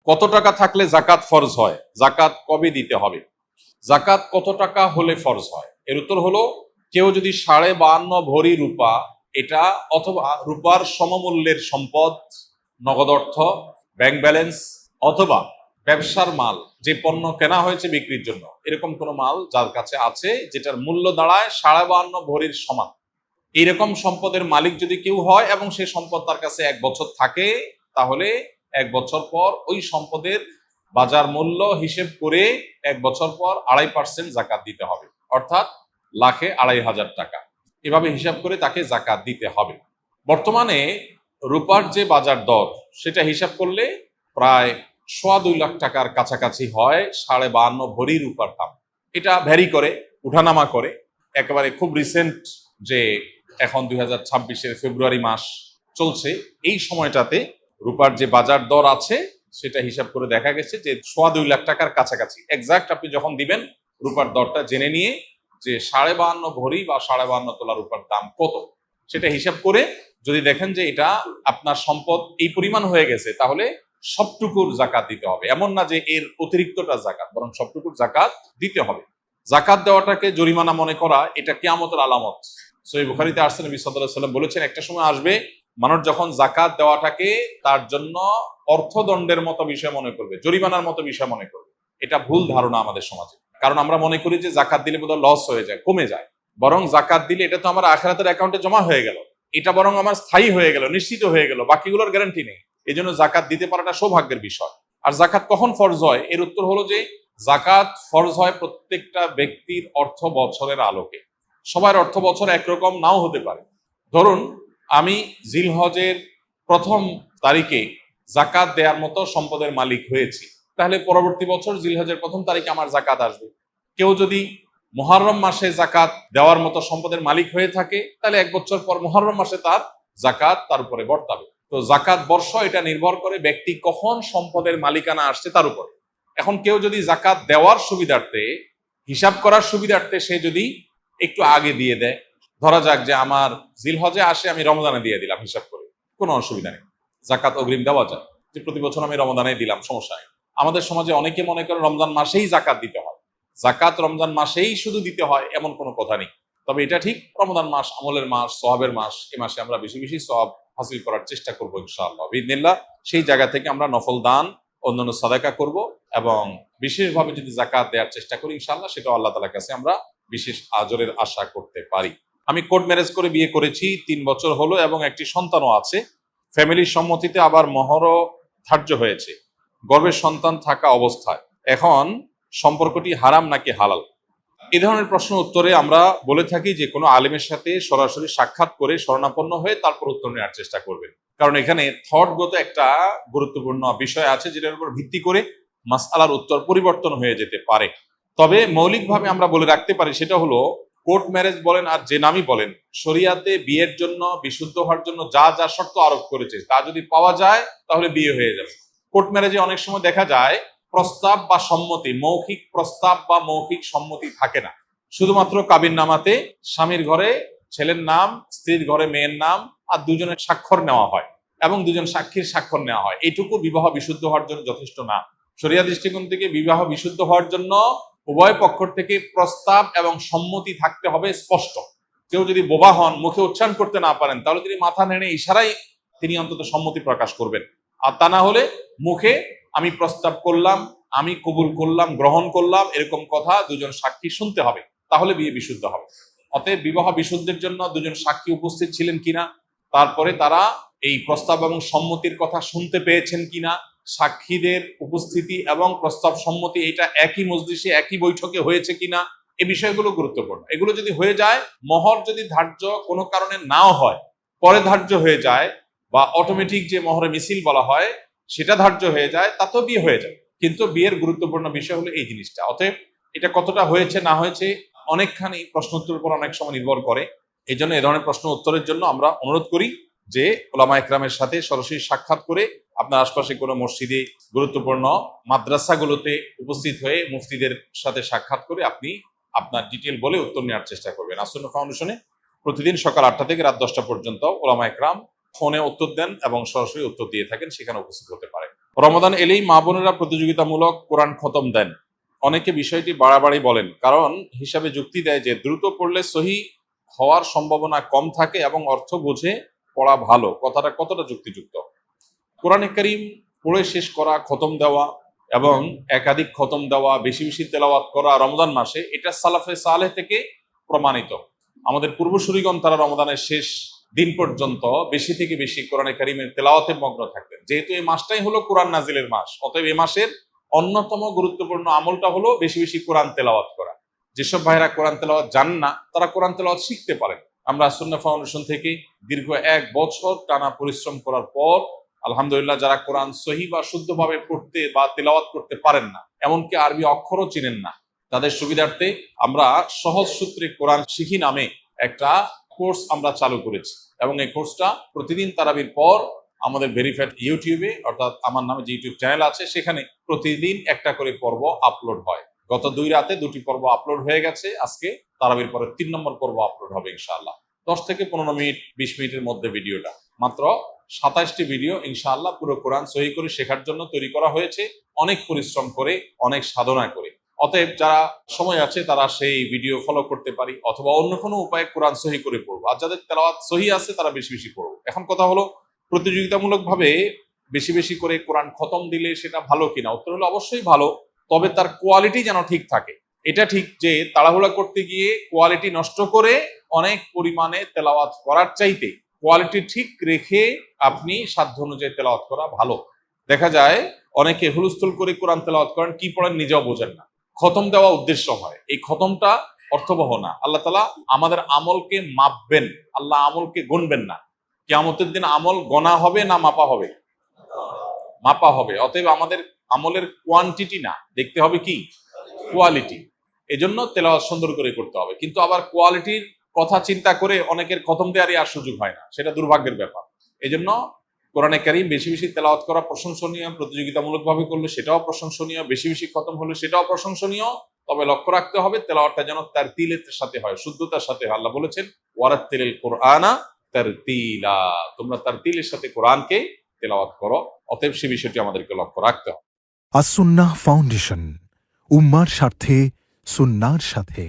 কত টাকা থাকলে জাকাত ফরজ হয়? জাকাত কবে দিতে হবে? জাকাত কত টাকা হলে ফরজ হয়? এর উত্তর হলো, কেউ যদি 52.5 ভরি রূপা, এটা অথবা রূপার সমমূল্যের সম্পদ, নগদ অর্থ, ব্যাংক ব্যালেন্স, অথবা ব্যবসার মাল, যে পণ্য কেনা হয়েছে বিক্রির জন্য, এরকম কোনো মাল যার কাছে আছে যেটার মূল্য দাঁড়ায় 52.5 ভরির সমান, এইরকম সম্পদের মালিক যদি কেউ হয় এবং সেই সম্পদ তার কাছে 1 বছর থাকে, তাহলে 1 বছর পর ওই সম্পদের বাজার মূল্য হিসেব করে 1 বছর পর 2.5% জাকাত দিতে হবে, অর্থাৎ লাখে 2,500 টাকা। এভাবে হিসাব করে তাকে জাকাত দিতে হবে। বর্তমানে রূপার যে বাজার দর, সেটা হিসাব করলে প্রায় 2.25 লাখ টাকার কাছাকাছি হয় 52.5 ভরি রূপার দাম। এটা ভ্যারি করে, উঠানামা করে। একেবারে খুব রিসেন্ট, যে এখন 2026-এর ফেব্রুয়ারি মাস চলছে, এই সময়টাতে রূপার যে বাজার দর আছে সেটা হিসাব করে দেখা গেছে যে 2.25 লাখ টাকার কাছাকাছি। এক্সাক্ট আপনি যখন দিবেন রূপার দরটা জেনে নিয়ে, যে 52.5 ভরি বা 52.5 তোলা রূপার দাম কত, সেটা হিসাব করে যদি দেখেন যে এটা আপনার সম্পদ এই পরিমাণ হয়ে গেছে, তাহলে সবটুকুর জাকাত দিতে হবে। এমন না যে এর অতিরিক্তটা জাকাত, বরং সবটুকুর জাকাত দিতে হবে। জাকাত দেওয়াটাকে জরিমানা মনে করা, এটা কিয়ামতের আলামত। সহিহ বুখারীতে আসছে, নবী সাল্লাল্লাহু আলাইহি ওয়াসাল্লাম বলেছেন, একটা সময় আসবে মানুষ যখন জাকাত দেওয়াটাকে তার জন্য অর্থদণ্ডের মতো বিষয় মনে করবে, জরিমানার মতো বিষয় মনে করবে। এটা ভুল ধারণা আমাদের সমাজে। কারণ আমরা মনে করি যে জাকাত দিলে বোধহয় লস হয়ে যায়, কমে যায়। বরং জাকাত দিলে এটা তো আমার আখিরাতের অ্যাকাউন্টে জমা হয়ে গেল, এটা বরং আমার স্থায়ী হয়ে গেল, নিশ্চিত হয়ে গেল, বাকিগুলোর গ্যারান্টি নেই। এই জন্য জাকাত দিতে পারাটা সৌভাগ্যের বিষয়। আর জাকাত কখন ফরজ হয়? এর উত্তর হলো যে জাকাত ফরজ হয় প্রত্যেকটা ব্যক্তির অর্থ বছরের আলোকে। সবার অর্থ বছর একরকম নাও হতে পারে। ধরুন, আমি জিলহজের 1ম তারিখে জাকাত দেওয়ার মতো সম্পদের মালিক হয়েছি, তাহলে পরবর্তী বছর জিলহজের 1ম তারিখে আমার জাকাত আসবে। কেউ যদি মুহররম মাসে জাকাত দেওয়ার মতো সম্পদের মালিক হয়ে থাকে, তাহলে 1 বছর পর মুহররম মাসে তার জাকাত তার উপরে বর্তাবে। তো জাকাত বর্ষ এটা নির্ভর করে ব্যক্তি কখন সম্পদের মালিকানা আসছে তার উপরে। এখন কেউ যদি জাকাত দেওয়ার সুবিধার্থে, হিসাব করার সুবিধার্থে সে যদি একটু আগে দিয়ে দেয়, ধরা যাক যে আমার জিলহজে আসে, আমি রমজানে দিয়ে দিলাম হিসাব করে, কোনো অসুবিধা নেই, জাকাত অগ্রিম দেওয়া যায়। যে প্রতি বছর আমি রমজানে দিলাম, সমস্যা নেই। আমাদের সমাজে অনেকে মনে করে রমজান মাসেই জাকাত দিতে হয়। জাকাত রমজান মাসেই শুধু দিতে হয় এমন কোনো কথা নেই। তবে এটা ঠিক, রমজান মাস আমলের মাস, সওয়াবের মাস, এই মাসে আমরা বেশি বেশি সওয়াব হাসিল করার চেষ্টা করবো ইনশাআল্লাহ বিইذনিল্লাহ। সেই জায়গা থেকে আমরা নফল দান, অন্যান্য সাদাকা করব, এবং বিশেষভাবে যদি জাকাত দেওয়ার চেষ্টা করি ইনশাআল্লাহ, সেটা আল্লাহ তাআলার কাছে আমরা বিশেষ আজরের আশা করতে পারি। আমি কোর্ট ম্যারেজ করে বিয়ে করেছি, 3 বছর হলো এবং একটি সন্তানও আছে। ফ্যামিলির সম্মতিতে আবার মহরও ধার্য হয়েছে গর্ভের সন্তান থাকা অবস্থায়। এখন সম্পর্কটি হারাম নাকি হালাল? এই ধরনের প্রশ্ন উত্তরে আমরা বলে থাকি যে কোনো আলেমের সাথে সরাসরি সাক্ষাৎ করে শরণাপন্ন হয়ে তারপর উত্তর নেওয়ার চেষ্টা করবেন। কারণ এখানে থটগত একটা গুরুত্বপূর্ণ বিষয় আছে, যেটার উপর ভিত্তি করে মাসআলার উত্তর পরিবর্তন হয়ে যেতে পারে। তবে মৌলিকভাবে আমরা বলে রাখতে পারি, সেটা হলো, কোর্ট ম্যারেজ বলেন আর যে নামই বলেন, শরিয়াতে বিয়ের জন্য, বিশুদ্ধ হওয়ার জন্য যা যা শর্ত আরোপ করেছে তা যদি পাওয়া যায় তাহলে বিয়ে হয়ে যাবে। কোর্ট ম্যারেজে অনেক সময় দেখা যায় প্রস্তাব বা সম্মতি, মৌখিক প্রস্তাব বা মৌখিক সম্মতি থাকে না। শুধুমাত্র কাবিননামাতে স্বামীর ঘরে ছেলের নাম, স্ত্রীর ঘরে মেয়ের নাম, আর দুজনের স্বাক্ষর নেওয়া হয় এবং দুজন সাক্ষীর স্বাক্ষর নেওয়া হয়। এইটুকু বিবাহ বিশুদ্ধ হওয়ার জন্য যথেষ্ট না। শরিয়া দৃষ্টিকোণ থেকে বিবাহ বিশুদ্ধ হওয়ার জন্য উভয় পক্ষ থেকে প্রস্তাব এবং সম্মতি থাকতে হবে স্পষ্ট। কেউ যদি বোবা হন, মুখে উচ্চারণ করতে না পারেন, তাহলে তিনি মাথা নেড়ে ইশারায় তিনি অন্তত সম্মতি প্রকাশ করবেন। আর তা না হলে মুখে আমি প্রস্তাব করলাম, আমি কবুল করলাম, গ্রহণ করলাম, এরকম কথা দুজন সাক্ষী শুনতে হবে, তাহলে বিয়ে বিশুদ্ধ হবে। অতএব বিবাহ বিশুদ্ধের জন্য দুজন সাক্ষী উপস্থিত ছিলেন কিনা, তারপরে তারা এই প্রস্তাব এবং সম্মতির কথা শুনতে পেয়েছেন কিনা, সাক্ষীদের উপস্থিতি এবং প্রস্তাব সম্মতি এটা একই মজলিসে, একই বৈঠকে হয়েছে কিনা, এই বিষয়গুলো গুরুত্বপূর্ণ। এগুলো যদি হয়ে যায়, মহর যদি ধার্য কোনো কারণে নাও হয়, পরে ধার্য হয়ে যায়, বা অটোমেটিক যে মহরে মিছিল বলা হয় সেটা ধার্য হয়ে যায়, তাতেও বিয়ে হয়ে যায়। কিন্তু বিয়ের গুরুত্বপূর্ণ বিষয় হলো এই জিনিসটা। অতএব এটা কতটা হয়েছে না হয়েছে অনেকখানি প্রশ্ন উত্তরের উপর অনেক সময় নির্ভর করে। এই জন্য এ ধরনের প্রশ্ন উত্তরের জন্য আমরা অনুরোধ করি যে ওলামা একরামের সাথে সরাসরি সাক্ষাৎ করে আপনার আশপাশে কোনো মসজিদে, গুরুত্বপূর্ণ মাদ্রাসাগুলোতে উপস্থিত হয়ে মুফতিদের সাথে সাক্ষাৎ করে আপনি আপনার ডিটেল বলে উত্তর নেওয়ার চেষ্টা করবেন। আসুন্নাহ ফাউন্ডেশনে প্রতিদিন সকাল 8টা থেকে রাত 10টা পর্যন্ত ওলামা একরাম ফোনে উত্তর দেন এবং সরাসরি উত্তর দিয়ে থাকেন, সেখানে উপস্থিত হতে পারেন। রমাদান এলেই মা বোনেরা প্রতিযোগিতামূলক কোরআন খতম দেন। অনেকে বিষয়টি বাড়াবাড়ি বলেন, কারণ হিসাবে যুক্তি দেয় যে দ্রুত পড়লে সহি হওয়ার সম্ভাবনা কম থাকে এবং অর্থ বুঝে পড়া ভালো। কথাটা কতটা যুক্তিযুক্ত? কোরআনে কারীম পড়ে শেষ করা, খতম দেওয়া এবং একাধিক খতম দেওয়া, বেশি বেশি তেলাওয়াত করা রমজান মাসে, এটা সালাফে সালেহ থেকে প্রমাণিত। আমাদের পূর্বসূরিগণ তারা রমজানের শেষ দিন পর্যন্ত বেশি থেকে বেশি কোরআনে কারীমের তেলাওয়াতে মগ্ন থাকতেন। যেহেতু এই মাসটাই হলো কোরআন নাজিলের মাস, অতএব এই মাসের অন্যতম গুরুত্বপূর্ণ আমলটা হলো বেশি বেশি কোরআন তেলাওয়াত করা। যেসব ভাইরা কোরআন তেলাওয়াত জানেন না, তারা কোরআন তেলাওয়াত শিখতে পারেন। আমরা সুন্নাহ ফাউন্ডেশন থেকে দীর্ঘ 1 বছর টানা পরিশ্রম করার পর আলহামদুলিল্লাহ, যারা কোরআন সহি বা শুদ্ধভাবে পড়তে বা তেলাওয়াত করতে পারেন না, এমনকি আরবি অক্ষরও চিনেন না, তাদের সুবিধার্থে আমরা সহজ সূত্রে কোরআন শিখি নামে একটা কোর্স আমরা চালু করেছি। এবং এই কোর্সটা প্রতিদিন তারাবির পর আমাদের ভেরিফাইড ইউটিউবে, অর্থাৎ আমার নামে যে ইউটিউব চ্যানেল আছে, সেখানে প্রতিদিন একটা করে পর্ব আপলোড হয়। গত 2 রাতে 2টি পর্ব আপলোড হয়ে গেছে। আজকে তারাবির পরে 3 নম্বর পর্ব আপলোড হবে ইনশাআল্লাহ। 10 থেকে 15 মিনিট, 20 মিনিটের মধ্যে ভিডিওটা, মাত্র 27টি ভিডিও ইনশাআল্লাহ পুরো কোরআন সহি করে শেখার জন্য তৈরি করা হয়েছে, অনেক পরিশ্রম করে, অনেক সাধনা করে। অতএব যারা সময় আছে তারা সেই ভিডিও ফলো করতে পারি, অথবা অন্য কোনো উপায়ে কোরআন সহি করে পড়বো। আর যাদের তেলাওয়াত সহি আছে তারা বেশি বেশি পড়বো। এখন কথা হলো, প্রতিযোগিতামূলকভাবে বেশি বেশি করে কোরআন খতম দিলে সেটা ভালো কিনা? উত্তর হলো অবশ্যই ভালো, তবে তার কোয়ালিটি যেন ঠিক থাকে। এটা ঠিক যে তাড়াহুড়া করতে গিয়ে কোয়ালিটি নষ্ট করে অনেক পরিমাণে তেলাওয়াত করার চাইতে কোয়ালিটি ঠিক রেখে আপনি সাধ্য অনুযায়ী তেলাওয়াত করা ভালো। দেখা যায় অনেকে হুলস্থুল করে কোরআন তেলাওয়াত করেন, কি পড়েন নিজেও বোঝেন না। খতম দেওয়া উদ্দেশ্য হয়, এই খতমটা অর্থবহ না। আল্লাহ তাআলা আমাদের আমলকে মাপবেন, আল্লাহ আমলকে গুনবেন না। কিয়ামতের দিন আমল গণা হবে না মাপা হবে? মাপা হবে। অতএব আমাদের আমলের কোয়ান্টিটি না, দেখতে হবে কি? কোয়ালিটি। এজন্য তেলাওয়াত সুন্দর করে করতে হবে। কিন্তু আবার কোয়ালিটির কথা চিন্তা করে অনেকের খতম দেওয়ারই আর সুযোগ হয় না, সেটা দুর্ভাগ্যের ব্যাপার। এজন্য কোরআনে কারীম বেশি বেশি তেলাওয়াত করা প্রশংসনীয়, প্রতিযোগিতামূলকভাবে করলে সেটাও প্রশংসনীয়, বেশি বেশি খতম হলে সেটাও প্রশংসনীয়। তবে লক্ষ্য রাখতে হবে তেলাওয়াতটা যেন তারতিলের সাথে হয়, শুদ্ধতার সাথে হয়। আল্লাহ বলেছেন, ওয়ারাত্তিলিল কুরআনা তারতিলা, তোমরা তারতিলের সাথে কোরআনকে তেলাওয়াত করো। অতএব সে বিষয়টি আমাদেরকে লক্ষ্য রাখতে হবে। আসুন্নাহ ফাউন্ডেশন, উম্মার স্বার্থে সুন্নাহর সাথে।